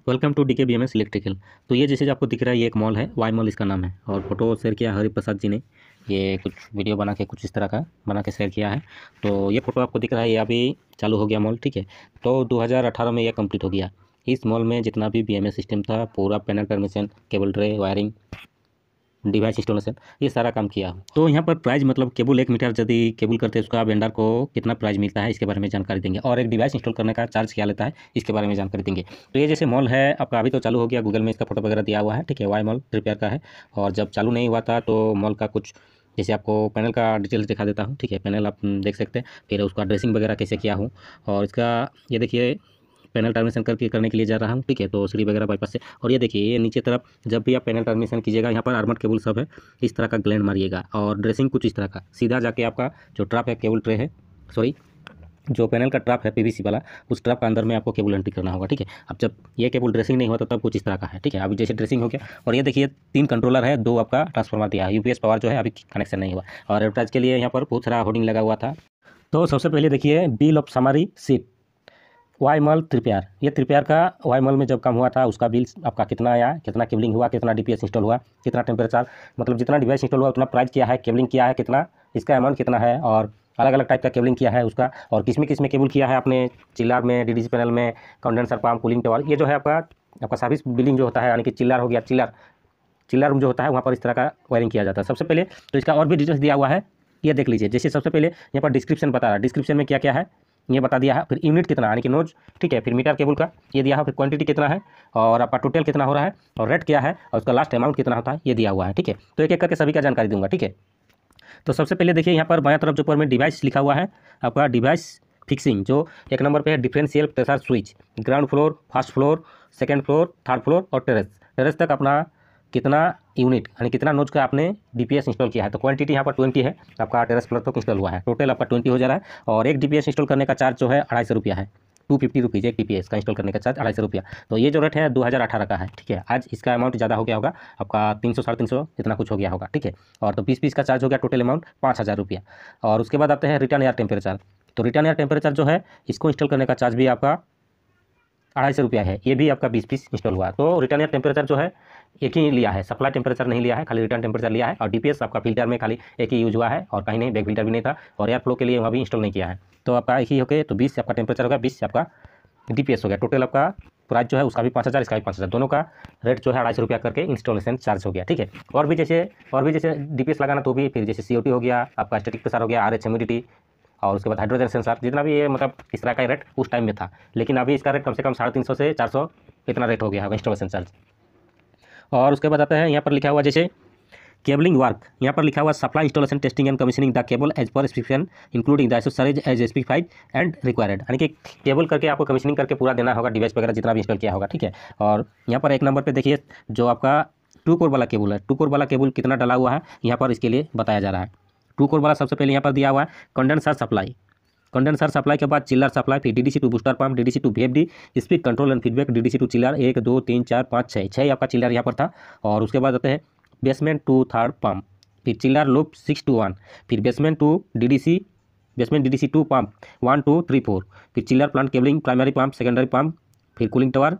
Welcome to DK BMS electrical. तो ये जैसे जो आपको दिख रहा है, ये एक मॉल है, वाई मॉल इसका नाम है। और फोटो शेयर किया हरि प्रसाद जी ने, ये कुछ वीडियो बना के कुछ इस तरह का बना के शेयर किया है। तो ये फोटो आपको दिख रहा है, ये अभी चालू हो गया मॉल, ठीक है। तो 2018 में ये कंप्लीट हो गया। इस मॉल में जितना भी बीएमएस सिस्टम था, पूरा panel permission, cable tray, wiring, device installation, ये सारा काम किया हूँ। तो यहाँ पर प्राइस मतलब केबल 1 मीटर यदि केबल करते हैं उसका वेंडर को कितना प्राइस मिलता है, इसके बारे में जानकारी देंगे। और एक डिवाइस इंस्टॉल करने का चार्ज क्या लेता है, इसके बारे में जानकारी देंगे। तो ये जैसे मॉल है आपका, अभी तो चालू हो गया, गूगल में इसका फोटो वगैरह दिया हुआ है, ठीक है। वाई मॉल रिपेयर का है। और जब चालू नहीं हुआ था तो मॉल का कुछ जैसे आपको पैनल का डिटेल्स दिखा देता हूँ, ठीक है। पैनल आप देख सकते हैं, फिर उसका ड्रेसिंग वगैरह कैसे किया हूँ। और इसका ये देखिए पैनल टर्मिनेशन करने के लिए जा रहा हूँ, ठीक है। तो सीढ़ी वगैरह बाईपास से। और ये देखिए ये नीचे तरफ जब भी आप पैनल टर्मिनेशन कीजिएगा, यहाँ पर आर्मर्ड केबल सब है, इस तरह का ग्लैंड मारिएगा। और ड्रेसिंग कुछ इस तरह का सीधा जाके आपका जो ट्रैप है, केबल ट्रे है, सॉरी जो पैनल का ट्रैप है पीवीसी वाला, उस ट्रैप के अंदर में आपको केबल एंट्री करना होगा, ठीक है। अब जब ये केबल ड्रेसिंग नहीं होता तब कुछ इस तरह का है, ठीक है। अभी जैसे ड्रेसिंग हो गया। और ये देखिए 3 कंट्रोलर है, 2 आपका ट्रांसफार्मर दिया है, यूपीएस पावर जो है अभी कनेक्शन नहीं हुआ। और एडवर्टाइज के लिए यहाँ पर बहुत सारा होर्डिंग लगा हुआ था। तो सबसे पहले देखिए bill of summary sheet, Y mall त्रिप्यार। ये त्रिप्यार का वाई मॉल में जब काम हुआ था उसका बिल आपका कितना आया, कितना केबलिंग हुआ, कितना डीपीएस इंस्टॉल हुआ, कितना टेम्परेचर, मतलब जितना डिवाइस इंस्टॉल हुआ उतना प्राइस किया है, केबलिंग किया है कितना, इसका अमाउंट कितना है, और अलग अलग टाइप का केबलिंग किया है उसका, और किस में केबल किया है आपने, चिल्लार में, डीडीसी पैनल में, कंडेंसर पंप, कूलिंग टावर। ये जो है आपका सर्विस बिलिंग जो होता है, यानी कि चिल्लार हो गया, चिल्लार रूम जो होता है वहाँ पर इस तरह का वायरिंग किया जाता है। सबसे पहले तो इसका और भी डिटेल्स दिया हुआ है, ये देख लीजिए। जैसे सबसे पहले यहाँ पर डिस्क्रिप्शन बता रहा है, डिस्क्रिप्शन में क्या क्या है ये बता दिया है। फिर यूनिट कितना यानी कि नोज, ठीक है। फिर मीटर केबल का ये दिया है, फिर क्वांटिटी कितना है, और आपका टोटल कितना हो रहा है, और रेट क्या है, और उसका लास्ट अमाउंट कितना होता है, ये दिया हुआ है, ठीक है। तो एक एक करके सभी का जानकारी दूंगा, ठीक है। तो सबसे पहले देखिए यहाँ पर बायां तरफ जो ऊपर में डिवाइस लिखा हुआ है, आपका डिवाइस फिक्सिंग जो 1 नंबर पे है, differential pressure switch, ground floor, first floor, second floor, third floor और टेरेस तक अपना कितना यूनिट यानी कितना नोज का आपने डीपीएस इंस्टॉल किया है। तो क्वांटिटी यहाँ पर 20 है, आपका टेरेस फ्लोर तक इंस्टॉल हुआ है, टोटल आपका 20 हो जा रहा है। और एक डीपीएस इंस्टॉल करने का चार्ज जो है 250 रुपया है, 250 रुपीज़ एक डीपीएस का इंस्टॉल करने का चार्ज 250 रुपया। तो ये जो रेट है 2018 का है, ठीक है। आज इसका अमाउंट ज़्यादा हो गया होगा, आपका 300 साढ़े 300 इतना कुछ हो गया होगा, ठीक है। और तो 20 पीस का चार्ज हो गया, टोटल अमाउंट 5000 रुपया। और उसके बाद आते हैं रिटर्न एयर टेम्परेचर। तो रिटर्न एयर टेम्परेचर जो है इसको इंस्टॉल करने का चार्ज भी आपका 250 रुपया है, ये भी आपका 20 पीस इंस्टॉल हुआ। तो रिटर्न एयर टेम्परेचर जो है एक ही लिया है, सप्लाई टेम्परेचर नहीं लिया है, खाली रिटर्न टेम्परेचर लिया है। और डीपीएस आपका फिल्टर में खाली एक ही यूज हुआ है, और कहीं नहीं, बैक फिल्टर भी नहीं था, और एयर फ्लो के लिए वहाँ भी इंस्टॉल नहीं किया है। तो आपका एक ही हो गया, तो 20 आपका टेम्परेचर होगा, 20 आपका डीपीएस हो गया। टोटल आपका प्राइस जो है उसका भी 5000, इसका भी 5000, दोनों का रेट जो है 250 रुपया करके इंस्टॉलेशन चार्ज हो गया, ठीक है। और भी जैसे डीपीएस लगाना तो भी फिर जैसे सीओटी हो गया, आपका स्टैटिक प्रेशर हो गया, आरएच ह्यूमिडिटी, और उसके बाद हाइड्रोजन सेंसर, जितना भी ये मतलब इस तरह का रेट उस टाइम में था। लेकिन अभी इसका रेट कम से कम 350 से 400 इतना रेट हो गया है इंस्टॉलेशन चार्ज। और उसके बाद आता है यहाँ पर लिखा हुआ जैसे केबलिंग वर्क, यहाँ पर लिखा हुआ supply installation testing and commissioning the cable as per specification including the accessories as specified and required, यानी कि केबल करके आपको कमीशनिंग करके पूरा देना होगा, डिवाइस वगैरह जितना भी इंस्टॉल किया होगा, ठीक है। और यहाँ पर 1 नंबर पे देखिए जो आपका 2 कोर वाला केबल है, 2 कोर वाला केबल कितना डाला हुआ है यहाँ पर इसके लिए बताया जा रहा है। 2 कोर वाला सबसे पहले यहाँ पर दिया हुआ है कंडेंसर सप्लाई, कंडेंसर सप्लाई के बाद चिल्लर सप्लाई, फिर DDC to booster pump, DDC to VFD, speed control and feedback, DDC to chiller 1 2 3 4 5 6 आपका चिल्लर यहाँ पर था। और उसके बाद आते हैं बेसमेंट टू थर्ड पंप, फिर चिल्लर लूप 6 to 1, फिर बेसमेंट डीडीसी टू पंप 1 2 3 4, फिर chiller plant cabling, primary pump, secondary pump, फिर कूलिंग टावर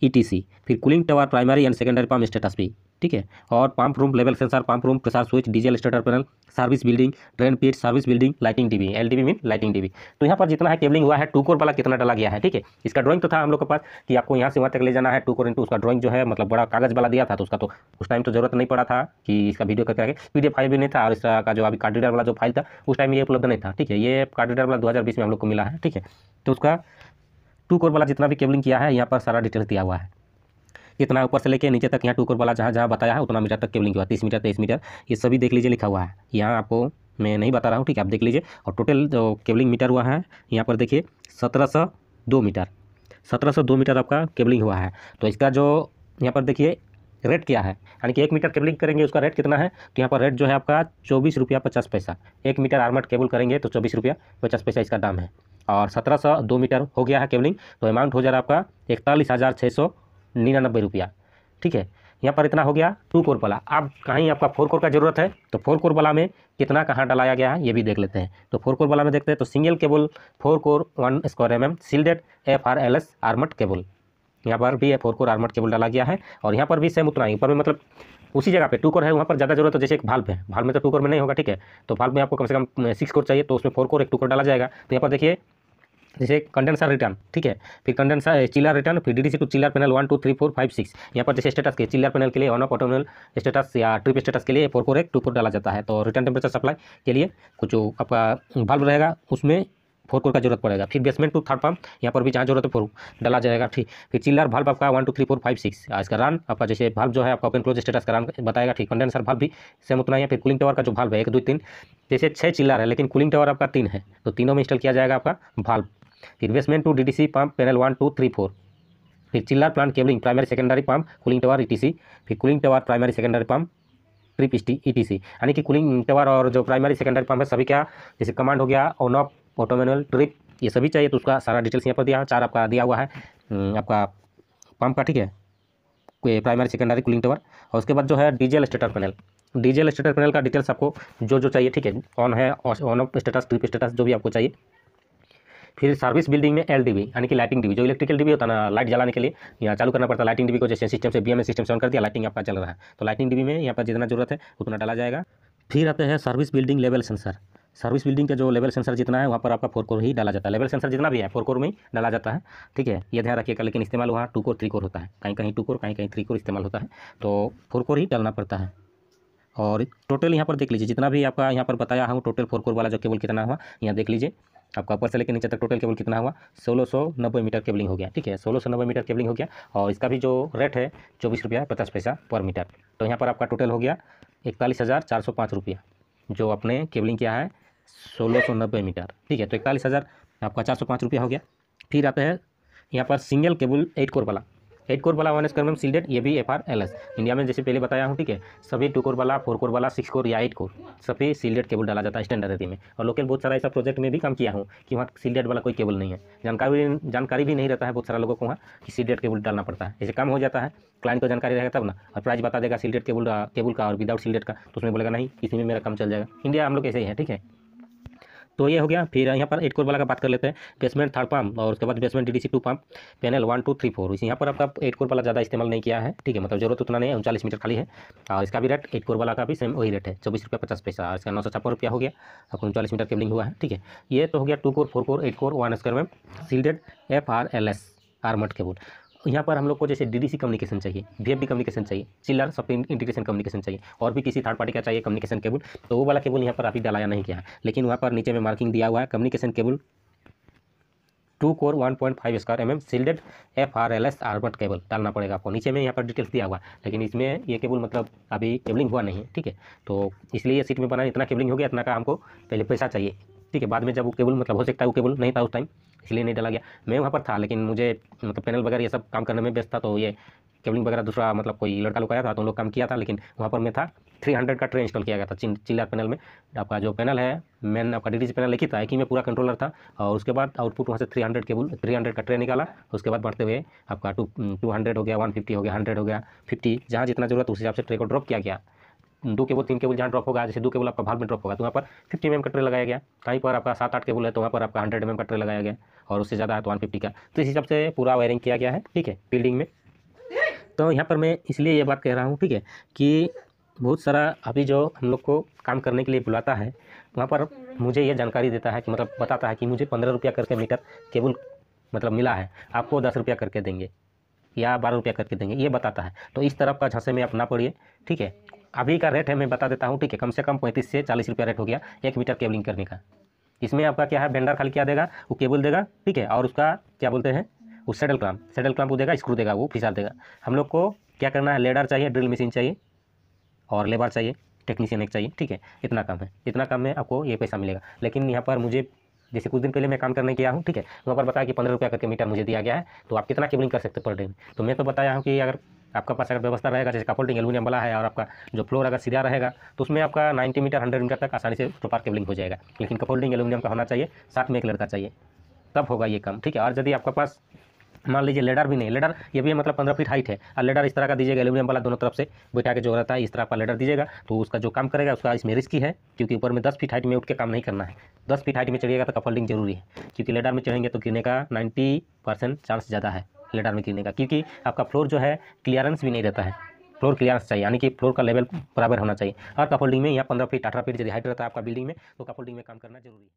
ईटीसी, फिर cooling tower primary and secondary pump status भी, ठीक है। और pump room level sensor, pump room pressure switch, diesel starter panel, service building, drain pit, service building, lighting TV, LTV mean lighting TV. तो यहाँ पर जितना है केबलिंग हुआ है 2 कोर वाला कितना डाला गया है, ठीक है। इसका ड्राइंग तो था हम लोग के पास कि आपको यहाँ से वहाँ तक ले जाना है 2 कोर इंटू, उसका ड्राइंग जो है मतलब बड़ा कागज वाला दिया था, तो उसका तो उस टाइम तो जरूरत नहीं पड़ा था कि इसका वीडियो करके आगे, पीडीएफ फाइल भी नहीं था, और इसका जो अभी कार्ड रीडर वाला जो फाइल था उस टाइम ये उपलब्ध नहीं था, ठीक है। ये कार्ड रीडर वाला 2020 में हम लोग को मिला है, ठीक है। तो उसका 2 कोर वाला जितना भी केबलिंग किया है यहाँ पर सारा डिटेल्स दिया हुआ है, कितना ऊपर से लेके नीचे तक, यहाँ 2 कोर वाला जहाँ जहाँ बताया है उतना मीटर तक केबलिंग हुआ, 30 मीटर 23 मीटर, ये सभी देख लीजिए लिखा हुआ है। यहाँ आपको मैं नहीं बता रहा हूँ, ठीक है, आप देख लीजिए। और टोटल जो केबलिंग मीटर हुआ है यहाँ पर देखिए 1702 मीटर, 1702 मीटर आपका केबलिंग हुआ है। तो इसका जो यहाँ पर देखिए रेट क्या है, यानी कि 1 मीटर केबलिंग करेंगे उसका रेट कितना है, तो यहाँ पर रेट जो है आपका 24 रुपया 50 पैसा। 1 मीटर आर्मर्ड केबल करेंगे तो 24 रुपया 50 पैसा इसका दाम है। और 1702 मीटर हो गया है केबलिंग, तो अमाउंट हो जा रहा है आपका 41,699 रुपया, ठीक है। यहाँ पर इतना हो गया 2 कोर वाला। अब कहीं आपका 4 कोर का ज़रूरत है तो 4 कोर वाला में कितना कहाँ डलाया गया है ये भी देख लेते हैं। तो 4 कोर वाला में देखते हैं, तो single cable 4 core 1 square mm shielded FRLS armoured cable, यहाँ पर भी 4 कोर आर्मर्ड केबल डाला गया है और यहाँ पर भी सेम उतना ही ऊपर में मतलब उसी जगह पे 2 कोर है, वहाँ पर ज़्यादा जरूरत है। जैसे एक वाल्व है, वाल्व में तो 2 कोर में नहीं होगा, ठीक है, तो वाल्व में आपको कम से कम 6 कोर चाहिए, तो उसमें 4 कोर एक 2 कोर डाला जाएगा। तो यहाँ पर देखिए जैसे कंडेंसर रिटर्न, ठीक है, फिर कंडेंसर चिलर रिटर्न, फिर डीडीसी टू चिलर पैनल 1 2 3 4 5 6। यहाँ पर जैसे स्टेटस के चिलर पैनल के लिए ऑन ऑफ ऑटोमेनल स्टेटस या ट्रिप स्टेटस के लिए 4 कोर एक 2 कोर डाला जाता है। तो रिटर्न टेम्परेचर सप्लाई के लिए कुछ जो आपका वाल्व रहेगा उसमें 4 कोर का जरूरत पड़ेगा। फिर बेसमेंट टू थर्ड पंप, यहाँ पर भी जहाँ जरूरत है 4 डाला जाएगा, ठीक। फिर चिलर वाल्व आपका 1 2 3 4 5 6। इसका रन आपका जैसे वाल्व जो है आपका ओपन क्लोज स्टेटस का रन बताएगा, ठीक। कंडेंसर वाल्व भी सेम उतना ही है। फिर कूलिंग टावर का जो वाल्व है 1 2 3, जैसे 6 चिलर है लेकिन कूलिंग टावर आपका 3 है, तो तीनों में इंस्टॉल किया जाएगा आपका वाल्व। फिर basement to DDC pump panel 1 2 3 4। फिर chiller plant cabling primary secondary pump cooling tower ETC. फिर cooling tower primary secondary pump trip ETC. यानी कि कूलिंग टावर और जो प्राइमरी सेकेंडरी पंप है सभी क्या, जैसे कमांड हो गया, on off, auto manual, trip, ये सभी चाहिए। तो उसका सारा डिटेल्स यहाँ पर दिया है। 4 आपका दिया हुआ है आपका पंप का, ठीक है, प्राइमरी सेकेंडरी कूलिंग टावर। और उसके बाद जो है diesel stator panel, diesel stator panel का डिटेल्स आपको जो जो चाहिए, ठीक है, ऑन है, on off status, trip status, जो भी आपको चाहिए। फिर सर्विस बिल्डिंग में एलडीबी यानी कि लाइटिंग डीबी, जो इलेक्ट्रिकल डीबी होता है ना, लाइट जलाने के लिए यहाँ चालू करना पड़ता है लाइटिंग डीबी को। जैसे सिस्टम से बीएमएस सिस्टम से ऑन कर दिया, लाइटिंग आपका चल रहा है, तो लाइटिंग डीबी में यहाँ पर जितना जरूरत है उतना डाला जाएगा। फिर आते हैं service building level sensor. Service building का जो लेवल सेंसर जितना है वहाँ पर आपका 4 कोर ही डाला जाता है। लेवल सेंसर जितना भी है 4 कोर में ही डाला जाता है, ठीक है, ये ध्यान रखिएगा। लेकिन इस्तेमाल वहाँ 2 कोर 3 कोर होता है, कहीं कहीं 2 कोर, कहीं कहीं 3 कोर इस्तेमाल होता है, तो 4 कोर ही डालना पड़ता है। और टोटल यहाँ पर देख लीजिए जितना भी आपका यहाँ पर बताया हूँ, टोटल 4 कोर वाला जो केबल कितना हुआ यहाँ देख लीजिए। आपका ऊपर से लेकर नीचे तक टोटल केबल कितना हुआ, 1690 मीटर केबलिंग हो गया, ठीक है, 1690 मीटर केबलिंग हो गया। और इसका भी जो रेट है 24 रुपया 50 पैसा पर मीटर। तो यहाँ पर आपका टोटल हो गया 41,405 रुपया, जो आपने केबलिंग किया है 1690 मीटर, ठीक है। तो 41,000 आपका 405 रुपया हो गया। फिर आता है यहाँ पर सिंगल केबल 8 कोर वाला, 8 कोर वाला 1 स्क्वायर में सील्डेड, ये भी FRLS इंडिया में जैसे पहले बताया हूँ, ठीक है। सभी 2 कोर वाला, 4 कोर वाला, 6 कोर या 8 कोर सभी सील्डेड केबल डाला जाता है स्टैंडर्ड एरिया में। और लोकल बहुत सारा ऐसा प्रोजेक्ट में भी काम किया हूँ कि वहाँ सील्डेड वाला कोई केबल नहीं है, जानकारी भी नहीं रहता है बहुत सारा लोगों को वहाँ कि सील्डेड केबल डालना पड़ता है। जैसे काम हो जाता है, क्लाइंट को जानकारी रहेगा तब ना, और प्राइस बता देगा सील्डेड केबल का और विदाउट सील्डेड का, तो उसमें बोलेगा नहीं इसी में मेरा काम चल जाएगा। इंडिया हम लोग ऐसे ही है, ठीक है। तो ये हो गया। फिर यहाँ पर 8 कोर वाला का बात कर लेते हैं, बेसमेंट थर्ड पंप और उसके बाद बेसमेंट डीडीसी 2 पंप पैनल 1 2 3 4। इसी यहाँ पर आपका 8 कोर वाला ज़्यादा इस्तेमाल नहीं किया है, ठीक है, मतलब जरूरत उतना नहीं है, 39 मीटर खाली है। और इसका भी रेट 8 कोर वाला का भी सेम वही रेट है, 24 रुपया 50 पैसा। और इसका 956 रुपया हो गया, आपको 39 मीटर केबलिंग हुआ है, ठीक है। ये तो हो गया 2 कोर 4 कोर 8 कोर 1 स्क्वायर में सील्डेड FRLS आर्मर्ड केबल। यहाँ पर हम लोग को जैसे डीडीसी कम्युनिकेशन चाहिए, VFD कम्युनिकेशन चाहिए, चिलर सब इंटीग्रेशन कम्युनिकेशन चाहिए, और भी किसी थर्ड पार्टी का चाहिए कम्युनिकेशन केबल, तो वो वाला केबल यहाँ पर अभी डाला नहीं किया है। लेकिन वहाँ पर नीचे में मार्किंग दिया हुआ है communication cable 2 core 1.5 square mm shielded FRLS armoured cable डालना पड़ेगा आपको। नीचे में यहाँ पर डिटेल्स दिया हुआ है, लेकिन इसमें ये केबल मतलब अभी केबलिंग हुआ नहीं है, ठीक है। तो इसलिए सीट में बना इतना केबलिंग हो गया, इतना का हमको पहले पैसा चाहिए, ठीक है। बाद में जब वो केबल मतलब हो सकता है वो केबल नहीं था उस टाइम, इसलिए नहीं डाला गया। मैं वहाँ पर था लेकिन मुझे मतलब पैनल वगैरह ये सब काम करने में व्यस्त था, तो ये केबलिंग वगैरह दूसरा मतलब कोई लड़का लोग आया था तो उन लोग काम किया था, लेकिन वहाँ पर मैं था। 300 का ट्रे इंस्टॉल किया गया था चिल्लर पैनल में। आपका जो पैनल है मेन आपका डीडीसी पैनल लिखी था, एक ही में पूरा कंट्रोलर था। और उसके बाद आउटपुट वहाँ से 300 का ट्रे निकाला। उसके बाद बढ़ते हुए आपका 200 हो गया, 150 हो गया, 100 हो गया, 50, जहाँ जितना जरूरत उस हिसाब से ट्रे को ड्रॉप किया गया। 2 केबल 3 केबल जहाँ ड्रॉप होगा, जैसे 2 केबल आपका भाग में ड्रॉप होगा तो वहाँ पर 50 mm का ट्रे लगाया गया। कहीं पर आपका 7-8 केबल है तो वहाँ पर आपका 100 mm का ट्रे लगाया गया, और उससे ज़्यादा है तो 150 का। तो इस हिसाब से पूरा वायरिंग किया गया है, ठीक है, बिल्डिंग में। तो यहाँ पर मैं इसलिए ये बात कह रहा हूँ, ठीक है, कि बहुत सारा अभी जो हम लोग को काम करने के लिए बुलाता है वहाँ पर मुझे ये जानकारी देता है कि मतलब बताता है कि मुझे 15 रुपया करके मीटर केबल मतलब मिला है, आपको 10 रुपया करके देंगे या 12 रुपया करके देंगे, ये बताता है। तो इस तरफ का झांसे में आप ना पड़िए, ठीक है। अभी का रेट है मैं बता देता हूँ, ठीक है, कम से कम 35 से 40 रुपया रेट हो गया 1 मीटर केबलिंग करने का। इसमें आपका क्या है, वेंडर खाली क्या देगा, वो केबल देगा, ठीक है, और उसका क्या बोलते हैं वो सेडल क्लैंप वो देगा, स्क्रू देगा, वो फिसा देगा। हम लोग को क्या करना है, लेडर चाहिए, ड्रिल मशीन चाहिए, और लेबर चाहिए, टेक्नीशियन एक चाहिए, ठीक है। इतना काम है, इतना काम में आपको ये पैसा मिलेगा। लेकिन यहाँ पर मुझे जैसे कुछ दिन पहले मैं काम करने गया हूँ, ठीक है, वहाँ पर बताया कि 15 रुपया करके मीटर मुझे दिया गया है, तो आप कितना केबलिंग कर सकते पर डे में। तो मैं तो बताया हूँ कि अगर आपका पास अगर व्यवस्था रहेगा, जैसे कपल्डिंग एल्यूमिनियम वाला है और आपका जो फ्लोर अगर सीधा रहेगा तो उसमें आपका 90 मीटर 100 मीटर तक आसानी से प्रॉपर केबलिंग हो जाएगा। लेकिन कपल्डिंग एल्यूमिनियम का होना चाहिए, साथ में एक लड़का चाहिए, तब होगा ये काम, ठीक है। और यदि आपका पास मान लीजिए लेडर भी नहीं, लेडर ये भी मतलब 15 फीट हाइट है और लेडर इस तरह का दीजिएगा एल्यूमिनियम वाला, दोनों तरफ से बैठा के जो रहता है इस तरह का लेडर दीजिएगा, तो उसका जो काम करेगा उसका इसमें रिस्क ही है, क्योंकि ऊपर में 10 फीट हाइट में उठ के काम नहीं करना है। 10 फीट हाइट में चढ़िएगा तो कपल्डिंग जरूरी है, क्योंकि लेडर में चढ़ेंगे तो गिरने का 90% चांस ज़्यादा है लेडर में गिरने का, क्योंकि आपका फ्लोर जो है क्लियरेंस भी नहीं रहता है, फ्लोर क्लियरेंस चाहिए, यानी कि फ्लोर का लेवल बराबर होना चाहिए। और कपल्डिंग में यहाँ 15 फीट 18 फीट यदि हाइट रहता है आपका बिल्डिंग में, तो कपल्डिंग में काम करना जरूरी है।